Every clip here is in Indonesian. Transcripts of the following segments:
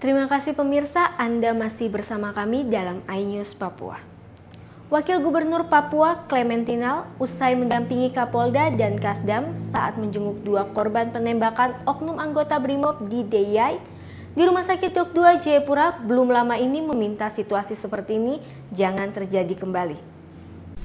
Terima kasih pemirsa, Anda masih bersama kami dalam iNews Papua. Wakil Gubernur Papua Clementinal usai mendampingi Kapolda dan Kasdam saat menjenguk dua korban penembakan oknum anggota BRIMOB di DIY di Rumah Sakit Dok 2 Jayapura belum lama ini meminta situasi seperti ini jangan terjadi kembali.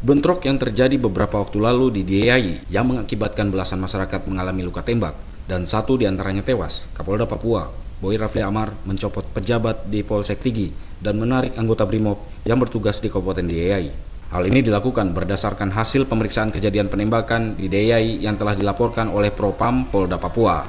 Bentrok yang terjadi beberapa waktu lalu di DIY yang mengakibatkan belasan masyarakat mengalami luka tembak dan satu diantaranya tewas. Kapolda Papua Boy Rafli Amar mencopot pejabat di Polsek Tigi dan menarik anggota BRIMOB yang bertugas di Kabupaten DIY. Hal ini dilakukan berdasarkan hasil pemeriksaan kejadian penembakan di DIY yang telah dilaporkan oleh Propam Polda Papua.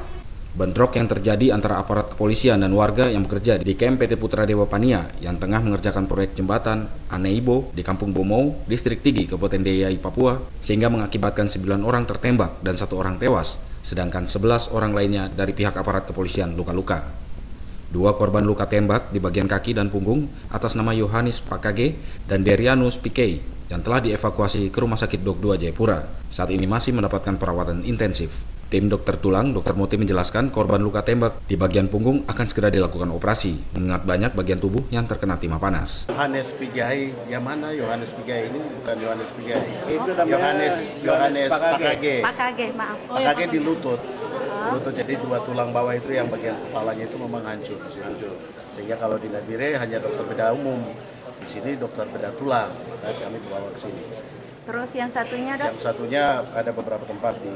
Bentrok yang terjadi antara aparat kepolisian dan warga yang bekerja di KM PT Putra Dewa Pania yang tengah mengerjakan proyek jembatan Aneibo di Kampung Bomou, Distrik Tigi, Kabupaten DIY, Papua, sehingga mengakibatkan 9 orang tertembak dan 1 orang tewas, sedangkan 11 orang lainnya dari pihak aparat kepolisian luka-luka. 2 korban luka tembak di bagian kaki dan punggung atas nama Yohanes Pakage dan Derianus Pikei yang telah dievakuasi ke Rumah Sakit Dok 2 Jayapura. Saat ini masih mendapatkan perawatan intensif. Tim dokter tulang, Dr. Moti menjelaskan korban luka tembak di bagian punggung akan segera dilakukan operasi, mengingat banyak bagian tubuh yang terkena timah panas. Yohanes Pigai, yang mana Yohanes Pigai ini? Bukan Yohanes Pigai. Itu Yohanes Pakage. Pakage, maaf. Pakage di lutut. Lutut, jadi 2 tulang bawah itu yang bagian kepalanya itu memang hancur. Sehingga kalau di Nabire hanya dokter bedah umum. Di sini dokter bedah tulang. Dan kami bawa ke sini. Terus yang satunya, Dok? Yang satunya ada beberapa tempat di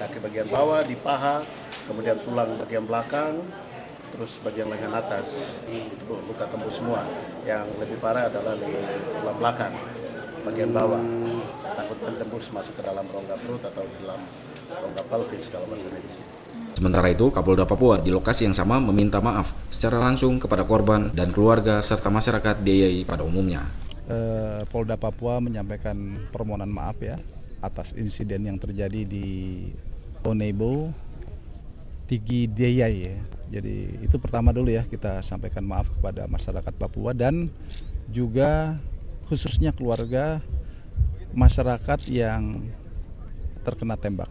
kaki bagian bawah, di paha, kemudian tulang bagian belakang, terus bagian lengan atas. Itu luka tembus semua. Yang lebih parah adalah di tulang belakang, bagian bawah. Takut tembus masuk ke dalam rongga perut atau dalam rongga pelvis kalau bahasa medis. Sementara itu, Kapolda Papua di lokasi yang sama meminta maaf secara langsung kepada korban dan keluarga serta masyarakat DIY pada umumnya. Polda Papua menyampaikan permohonan maaf ya atas insiden yang terjadi di Oneibo Tigi DIY ya. Jadi itu pertama dulu ya, kita sampaikan maaf kepada masyarakat Papua dan juga khususnya keluarga masyarakat yang terkena tembak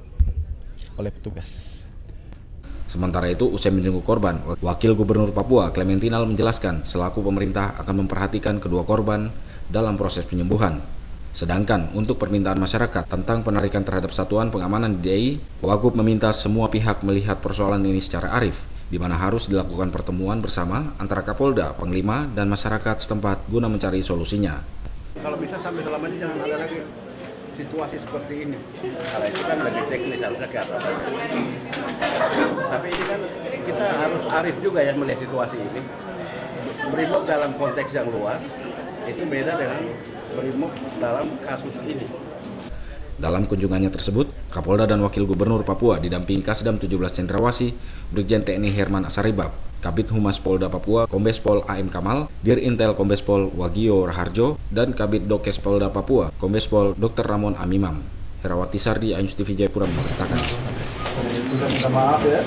oleh petugas. Sementara itu, usai menjenguk korban, Wakil Gubernur Papua Clementinal menjelaskan selaku pemerintah akan memperhatikan kedua korban dalam proses penyembuhan. Sedangkan untuk permintaan masyarakat tentang penarikan terhadap satuan pengamanan di DIY, Wagub meminta semua pihak melihat persoalan ini secara arif, di mana harus dilakukan pertemuan bersama antara Kapolda, Panglima, dan masyarakat setempat guna mencari solusinya. Kalau bisa sampai selama ini jangan ada lagi situasi seperti ini. Kalau itu kan lebih teknis, harusnya ke atas. Tapi ini kan kita harus arif juga ya melihat situasi ini. BRIMOB dalam konteks yang luas itu beda dengan BRIMOB dalam kasus ini. Dalam kunjungannya tersebut, Kapolda dan Wakil Gubernur Papua didampingi Kasdam 17 Cendrawasih, Brigjen TNI Herman Asaribab, Kabid Humas Polda Papua, Kombes Pol AM Kamal, Dir Intel Kombes Pol Wagio Raharjo, dan Kabid Dokes Polda Papua, Kombes Pol Dr. Ramon Amimam. Herawati Sardi, iNews TV Jayapura memberitakan. Minta maaf ya.